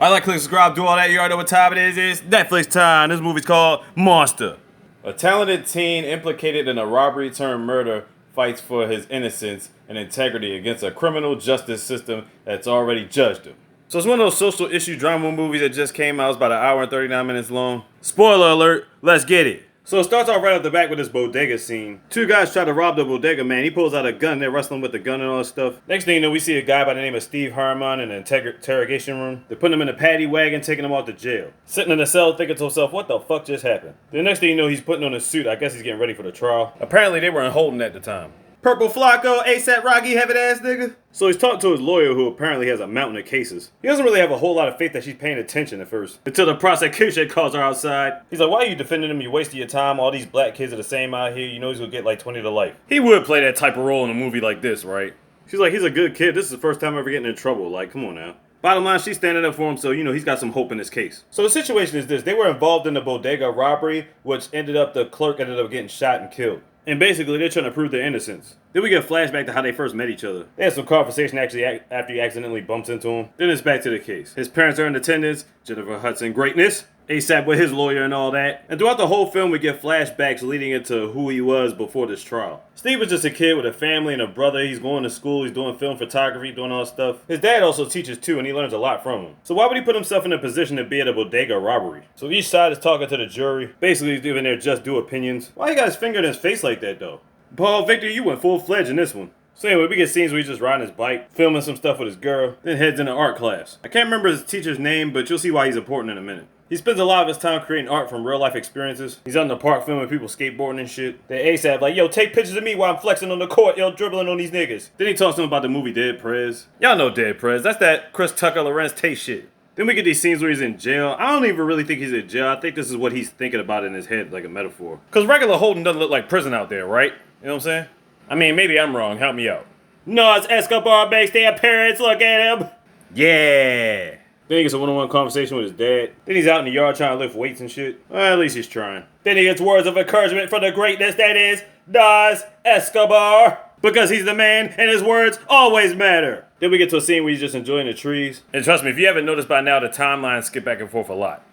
I like, click, subscribe, do all that. You already know what time it is. It's Netflix time. This movie's called Monster. A talented teen implicated in a robbery turned murder fights for his innocence and integrity against a criminal justice system that's already judged him. So it's one of those social issue drama movies that just came out. It's about 1 hour and 39 minutes long. Spoiler alert, let's get it. So it starts off right off the back with this bodega scene. Two guys try to rob the bodega man. He pulls out a gun. They're wrestling with the gun and all that stuff. Next thing you know, we see a guy by the name of Steve Harmon in an interrogation room. They're putting him in a paddy wagon, taking him off to jail. Sitting in the cell thinking to himself, what the fuck just happened? The next thing you know, he's putting on a suit. I guess he's getting ready for the trial. Apparently they were in holding at the time. Purple Flacco, ASAP Rocky, heavy ass nigga. So he's talking to his lawyer, who apparently has a mountain of cases. He doesn't really have a whole lot of faith that she's paying attention at first, until the prosecution calls her outside. He's like, why are you defending him? You're wasting your time. All these black kids are the same out here. You know he's gonna get like 20 to life. He would play that type of role in a movie like this, right? She's like, he's a good kid. This is the first time ever getting in trouble. Like, come on now. Bottom line, she's standing up for him, so, you know, he's got some hope in this case. So the situation is this. They were involved in the bodega robbery, which the clerk ended up getting shot and killed. And basically, they're trying to prove their innocence. Then we get a flashback to how they first met each other. They had some conversation actually after he accidentally bumps into him. Then it's back to the case. His parents are in attendance. Jennifer Hudson, greatness. ASAP with his lawyer and all that. And throughout the whole film, we get flashbacks leading into who he was before this trial. Steve was just a kid with a family and a brother. He's going to school. He's doing film photography, doing all that stuff. His dad also teaches too, and he learns a lot from him. So why would he put himself in a position to be at a bodega robbery? So each side is talking to the jury. Basically, he's giving their just due opinions. Why he got his finger in his face like that, though? Paul Victor, you went full-fledged in this one. So anyway, we get scenes where he's just riding his bike, filming some stuff with his girl, then heads into art class. I can't remember his teacher's name, but you'll see why he's important in a minute. He spends a lot of his time creating art from real life experiences. He's out in the park filming people skateboarding and shit. They ASAP like, yo, take pictures of me while I'm flexing on the court, yo, dribbling on these niggas. Then he talks to him about the movie Dead Prez. Y'all know Dead Prez. That's that Chris Tucker, Lorenz Tate shit. Then we get these scenes where he's in jail. I don't even really think he's in jail. I think this is what he's thinking about in his head, like a metaphor. Because regular holding doesn't look like prison out there, right? You know what I'm saying? I mean, maybe I'm wrong. Help me out. No, it's Escobar makes their appearance. Look at him. Yeah. Then he gets a one-on-one conversation with his dad. Then he's out in the yard trying to lift weights and shit. Well, at least he's trying. Then he gets words of encouragement for the greatness that is Nas Escobar. Because he's the man and his words always matter. Then we get to a scene where he's just enjoying the trees. And trust me, if you haven't noticed by now, the timelines skip back and forth a lot.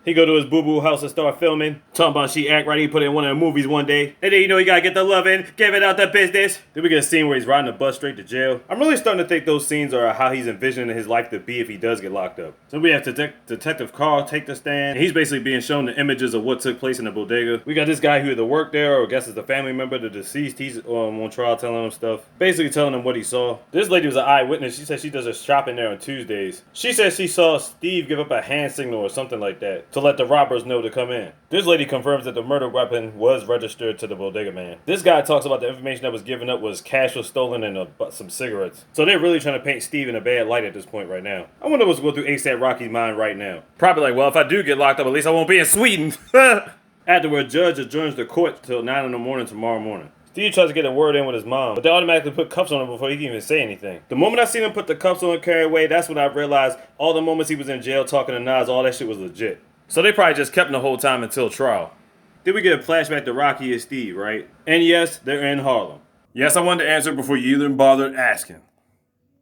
He go to his boo-boo house and start filming. Talking about she act right, he put in one of the movies one day. And then you know you gotta get the loving, give it out the business. Then we get a scene where he's riding the bus straight to jail. I'm really starting to think those scenes are how he's envisioning his life to be if he does get locked up. So we have Detective Carl take the stand. And he's basically being shown the images of what took place in the bodega. We got this guy who either worked there or I guess is the family member, the deceased. He's on trial telling him stuff. Basically telling him what he saw. This lady was an eyewitness. She said she does her shopping there on Tuesdays. She said she saw Steve give up a hand signal or something like that to let the robbers know to come in. This lady confirms that the murder weapon was registered to the bodega man. This guy talks about the information that was given up was cash was stolen and some cigarettes. So they're really trying to paint Steve in a bad light at this point right now. I wonder what's going through ASAP Rocky's mind right now. Probably like, well, if I do get locked up, at least I won't be in Sweden. Afterward, judge adjourns the court till 9 in the morning tomorrow morning. Steve tries to get a word in with his mom, but they automatically put cuffs on him before he can even say anything. The moment I seen him put the cuffs on and carry away, that's when I realized all the moments he was in jail talking to Nas, all that shit was legit. So they probably just kept him the whole time until trial. Then we get a flashback to Rocky and Steve, right? And yes, they're in Harlem. Yes, I wanted to answer before you even bothered asking.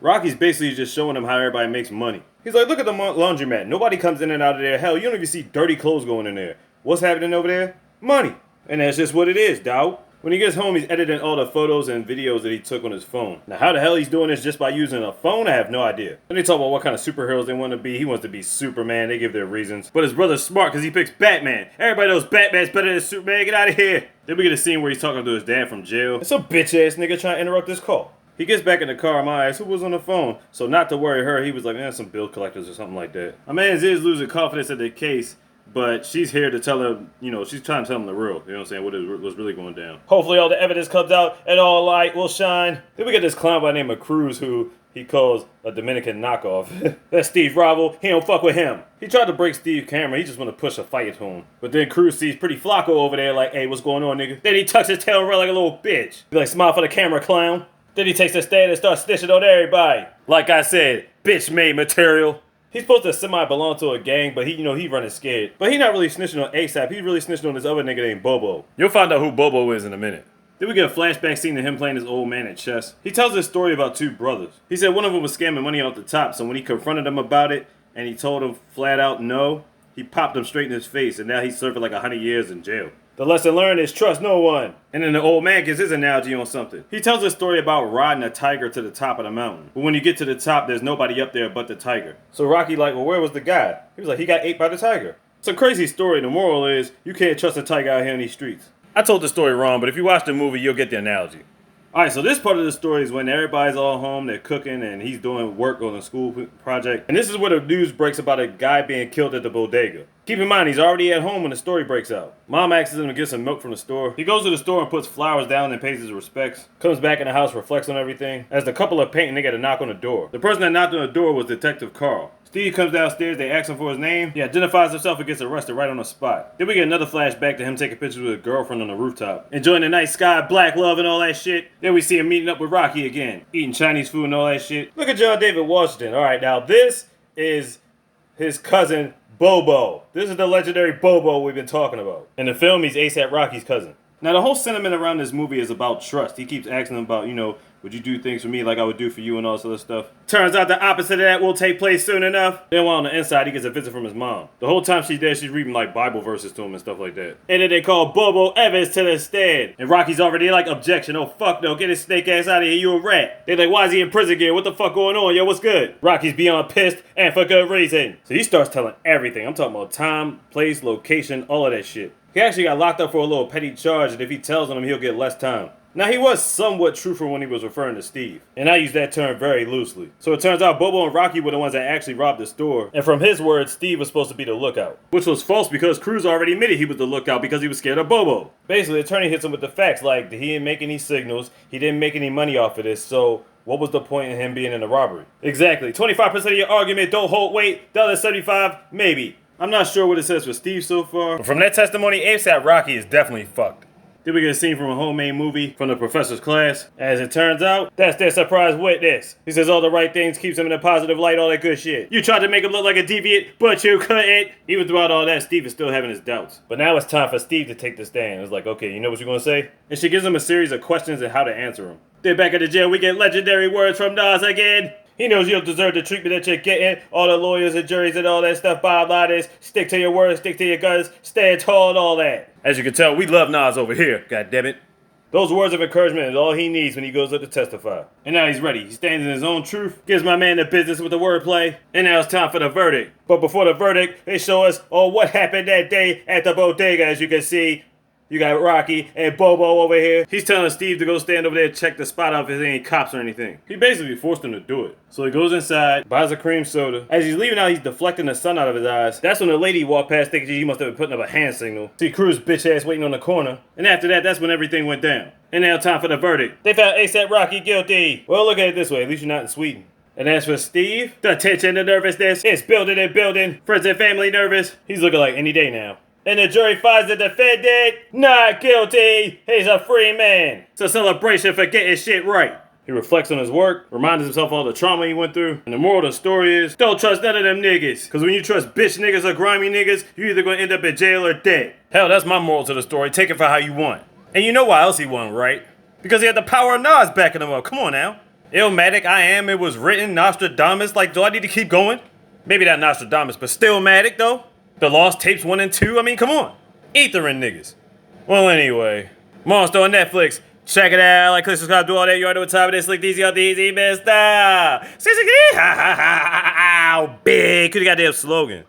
Rocky's basically just showing them how everybody makes money. He's like, look at the laundromat. Nobody comes in and out of there. Hell, you don't even see dirty clothes going in there. What's happening over there? Money. And that's just what it is, dawg. When he gets home, he's editing all the photos and videos that he took on his phone. Now, how the hell he's doing this just by using a phone, I have no idea. Then they talk about what kind of superheroes they want to be. He wants to be Superman. They give their reasons. But his brother's smart because he picks Batman. Everybody knows Batman's better than Superman. Get out of here. Then we get a scene where he's talking to his dad from jail. And some bitch-ass nigga trying to interrupt this call. He gets back in the car, my eyes, who was on the phone? So not to worry her, he was like, some bill collectors or something like that. My man is losing confidence in the case. But she's here to tell him, you know, she's trying to tell him the real, you know what I'm saying, what's really going down. Hopefully all the evidence comes out and all light will shine. Then we get this clown by the name of Cruz who he calls a Dominican knockoff. That's Steve's rival. He don't fuck with him. He tried to break Steve's camera. He just want to push a fight to him. But then Cruz sees Pretty Flacco over there like, hey, what's going on, nigga? Then he tucks his tail around like a little bitch. Be like, smile for the camera, clown. Then he takes the stand and starts snitching on everybody. Like I said, bitch-made material. He's supposed to semi-belong to a gang, but he running scared. But he not really snitching on ASAP. He's really snitching on this other nigga named Bobo. You'll find out who Bobo is in a minute. Then we get a flashback scene of him playing his old man at chess. He tells this story about two brothers. He said one of them was scamming money off the top, so when he confronted him about it, and he told him flat out no, he popped him straight in his face, and now he's serving like 100 years in jail. The lesson learned is trust no one. And then the old man gives his analogy on something. He tells a story about riding a tiger to the top of the mountain. But when you get to the top, there's nobody up there but the tiger. So Rocky like, well, where was the guy? He was like, he got ate by the tiger. It's a crazy story. The moral is, you can't trust a tiger out here in these streets. I told the story wrong, but if you watch the movie, you'll get the analogy. Alright, so this part of the story is when everybody's all home, they're cooking, and he's doing work on a school project. And this is where the news breaks about a guy being killed at the bodega. Keep in mind, he's already at home when the story breaks out. Mom asks him to get some milk from the store. He goes to the store and puts flowers down and pays his respects. Comes back in the house, reflects on everything. As the couple are painting, they get a knock on the door. The person that knocked on the door was Detective Carl. Steve comes downstairs, they ask him for his name. He identifies himself and gets arrested right on the spot. Then we get another flashback to him taking pictures with his girlfriend on the rooftop. Enjoying the night sky, black love and all that shit. Then we see him meeting up with Rocky again. Eating Chinese food and all that shit. Look at John David Washington. Alright, now this is his cousin Bobo. This is the legendary Bobo we've been talking about. In the film, he's A$AP Rocky's cousin. Now the whole sentiment around this movie is about trust. He keeps asking him about, would you do things for me like I would do for you and all this other stuff? Turns out the opposite of that will take place soon enough. Then while on the inside, he gets a visit from his mom. The whole time she's there, she's reading like Bible verses to him and stuff like that. And then they call Bobo Evans to the stand. And Rocky's already like, objection, oh fuck no, get his snake ass out of here, you a rat. They like, why is he in prison again? What the fuck going on? Yo, what's good? Rocky's beyond pissed, and for good reason. So he starts telling everything. I'm talking about time, place, location, all of that shit. He actually got locked up for a little petty charge, and if he tells on him, he'll get less time. Now, he was somewhat truthful when he was referring to Steve, and I use that term very loosely. So it turns out Bobo and Rocky were the ones that actually robbed the store, and from his words, Steve was supposed to be the lookout. Which was false because Cruz already admitted he was the lookout because he was scared of Bobo. Basically, the attorney hits him with the facts like, he didn't make any signals, he didn't make any money off of this, so what was the point in him being in the robbery? Exactly. 25% of your argument don't hold weight, the other 75, maybe. I'm not sure what it says for Steve so far, but from that testimony, A$AP Rocky is definitely fucked. Then we get a scene from a homemade movie from the professor's class. As it turns out, that's their surprise witness. He says all the right things, keeps him in a positive light, all that good shit. You tried to make him look like a deviant, but you couldn't. Even throughout all that, Steve is still having his doubts. But now it's time for Steve to take the stand. It's like, okay, you know what you're gonna say? And she gives him a series of questions and how to answer them. Then back at the jail, we get legendary words from Nas again. He knows you don't deserve the treatment that you're getting. All the lawyers and juries and all that stuff. Bottom line is, stick to your words, stick to your guns, stand tall and all that. As you can tell, we love Nas over here, goddammit. Those words of encouragement is all he needs when he goes up to testify. And now he's ready. He stands in his own truth, gives my man the business with the wordplay, and now it's time for the verdict. But before the verdict, they show us what happened that day at the bodega, as you can see. You got Rocky and Bobo over here. He's telling Steve to go stand over there and check the spot out if there's any cops or anything. He basically forced him to do it. So he goes inside, buys a cream soda. As he's leaving out, he's deflecting the sun out of his eyes. That's when the lady walked past thinking he must have been putting up a hand signal. See Cruz bitch ass waiting on the corner. And after that, that's when everything went down. And now time for the verdict. They found A$AP Rocky guilty. Well, look at it this way. At least you're not in Sweden. And as for Steve, the tension, the nervousness, it's building and building. Friends and family nervous. He's looking like any day now. And the jury finds the defendant not guilty. He's a free man. It's a celebration for getting shit right. He reflects on his work, reminds himself of all the trauma he went through. And the moral of the story is, don't trust none of them niggas. Because when you trust bitch niggas or grimy niggas, you're either going to end up in jail or dead. Hell, that's my moral to the story. Take it for how you want. And you know why else he won, right? Because he had the power of Nas backing him up. Come on now. Illmatic, I am, it was written, Nostradamus. Like, do I need to keep going? Maybe not Nostradamus, but Stillmatic though. The Lost Tapes 1 and 2, I mean, come on. Etherin niggas. Well, anyway. Monster on Netflix. Check it out. Like, click, subscribe, do all that. You already know what time it is. Slick, easy, up the easy, mister. Big. Could have got damn slogan.